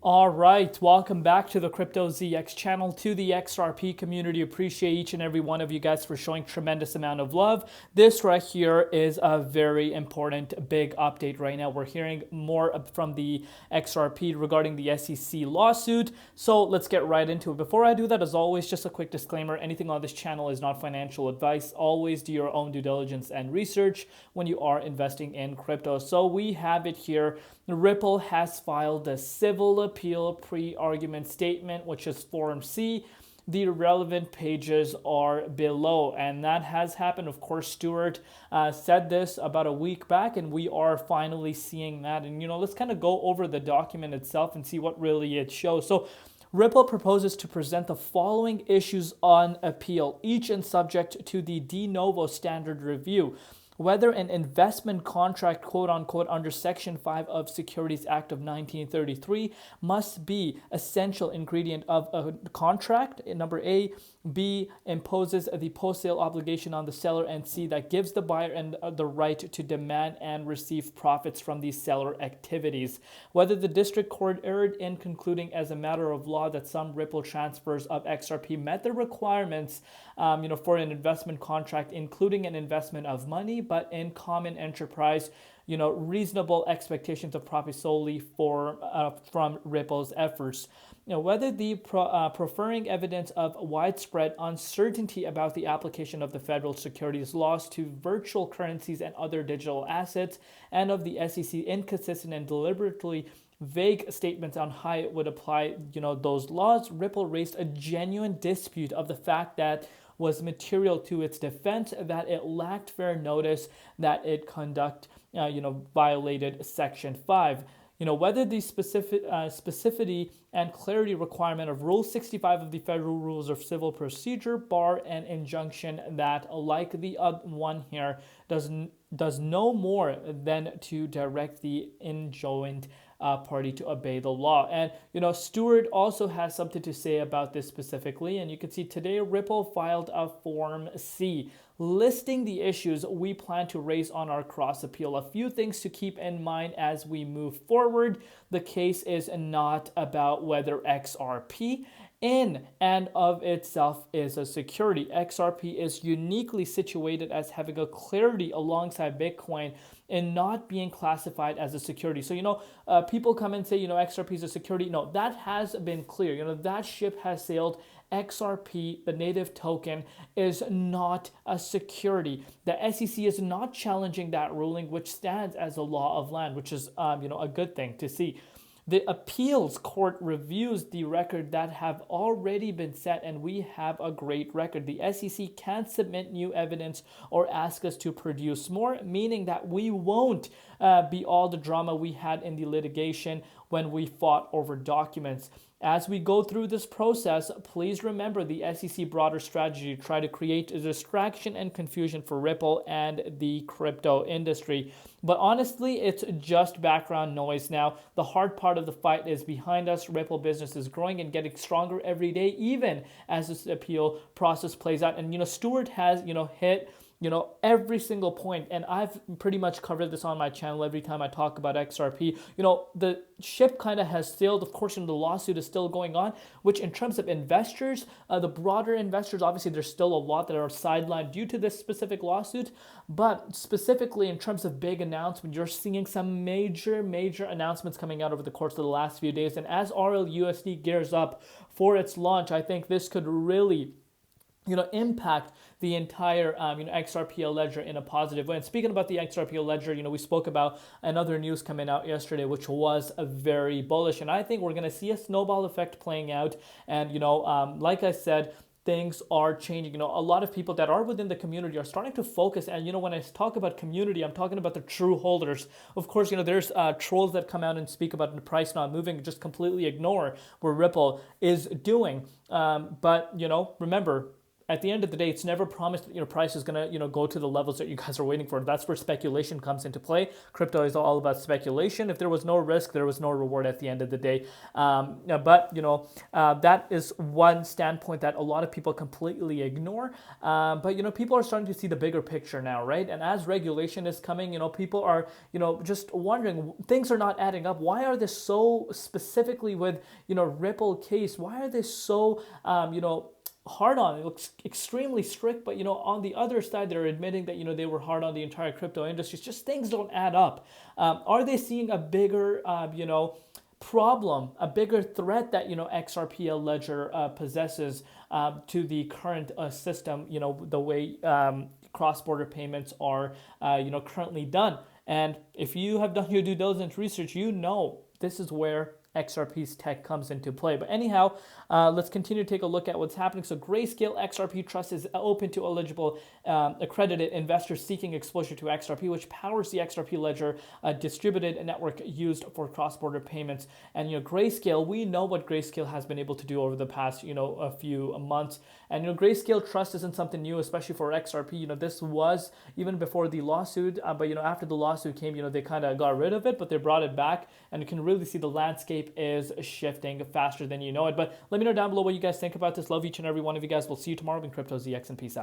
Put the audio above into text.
All right, welcome back to the Crypto ZX channel, to the XRP community. Appreciate each and every one of you guys for showing tremendous amount of love. This right here is a very important big update right now. We're hearing more from the XRP regarding the SEC lawsuit. So let's get right into it. Before I do that, as always, just a quick disclaimer. Anything on this channel is not financial advice. Always do your own due diligence and research when you are investing in crypto. So we have it here. Ripple has filed a civil appeal pre-argument statement, which is Form C. The relevant pages are below, and that has happened. Of course, Stuart said this about a week back, and we are finally seeing that. And, let's kind of go over the document itself and see what really it shows. So Ripple proposes to present the following issues on appeal, each and subject to the de novo standard review. Whether an investment contract, quote unquote, under Section 5 of Securities Act of 1933 must be essential ingredient of a contract, number A. B, imposes the post-sale obligation on the seller, and C, that gives the buyer and the right to demand and receive profits from these seller activities. Whether the district court erred in concluding as a matter of law that some Ripple transfers of XRP met the requirements, for an investment contract, including an investment of money, but in common enterprise, reasonable expectations of profit solely from Ripple's efforts. Whether the proffering evidence of widespread uncertainty about the application of the federal securities laws to virtual currencies and other digital assets, and of the SEC inconsistent and deliberately vague statements on how it would apply, those laws. Ripple raised a genuine dispute of the fact that was material to its defense, that it lacked fair notice, that it violated Section 5. Whether the specificity and clarity requirement of Rule 65 of the Federal Rules of Civil Procedure bar an injunction that, like the one here, does no more than to direct the enjoined party to obey the law. And Stuart also has something to say about this specifically, and you can see today Ripple filed a Form C listing the issues we plan to raise on our cross appeal. A few things to keep in mind as we move forward. The case is not about whether XRP in and of itself is a security. XRP is uniquely situated as having a clarity alongside Bitcoin in not being classified as a security. So, people come and say, XRP is a security. No, that has been clear. That ship has sailed. XRP, the native token, is not a security. The SEC is not challenging that ruling, which stands as a law of land, which is, a good thing to see. The appeals court reviews the record that have already been set, and we have a great record. The SEC can't submit new evidence or ask us to produce more, meaning that we won't be all the drama we had in the litigation when we fought over documents. As we go through this process, please remember the SEC broader strategy to try to create a distraction and confusion for Ripple and the crypto industry. But honestly, it's just background noise now. The hard part of the fight is behind us. Ripple business is growing and getting stronger every day, even as this appeal process plays out. And, Stuart has, hit every single point, and I've pretty much covered this on my channel every time I talk about XRP. The ship kind of has sailed. Of course, the lawsuit is still going on, which in terms of investors, the broader investors, obviously there's still a lot that are sidelined due to this specific lawsuit, but specifically in terms of big announcements, you're seeing some major announcements coming out over the course of the last few days. And as RLUSD gears up for its launch, I think this could really impact the entire, XRP ledger in a positive way. And speaking about the XRP ledger, we spoke about another news coming out yesterday, which was very bullish. And I think we're going to see a snowball effect playing out. And, like I said, things are changing. A lot of people that are within the community are starting to focus. And, when I talk about community, I'm talking about the true holders. Of course, there's trolls that come out and speak about the price not moving, just completely ignore what Ripple is doing. But, remember, at the end of the day, it's never promised that price is gonna go to the levels that you guys are waiting for. That's where speculation comes into play. Crypto is all about speculation. If there was no risk, there was no reward at the end of the day. But that is one standpoint that a lot of people completely ignore. But people are starting to see the bigger picture now, right? And as regulation is coming, people are just wondering, things are not adding up. Why are they so specifically with Ripple case? Why are they so hard on it? Looks extremely strict, but on the other side they're admitting that they were hard on the entire crypto industry. It's just things don't add up. Are they seeing a bigger problem, a bigger threat that XRP ledger possesses to the current system, the way cross-border payments are currently done? And if you have done your due diligence research, this is where XRP's tech comes into play. But anyhow, let's continue to take a look at what's happening. So Grayscale XRP Trust is open to eligible accredited investors seeking exposure to XRP, which powers the XRP ledger, a distributed network used for cross-border payments. And Grayscale, we know what Grayscale has been able to do over the past a few months. And Grayscale Trust isn't something new, especially for XRP. This was even before the lawsuit, but after the lawsuit came, they kind of got rid of it, but they brought it back, and you can really see the landscape is shifting faster than you know it. But let me know down below what you guys think about this. Love each and every one of you guys. We'll see you tomorrow in Crypto ZX, and peace out.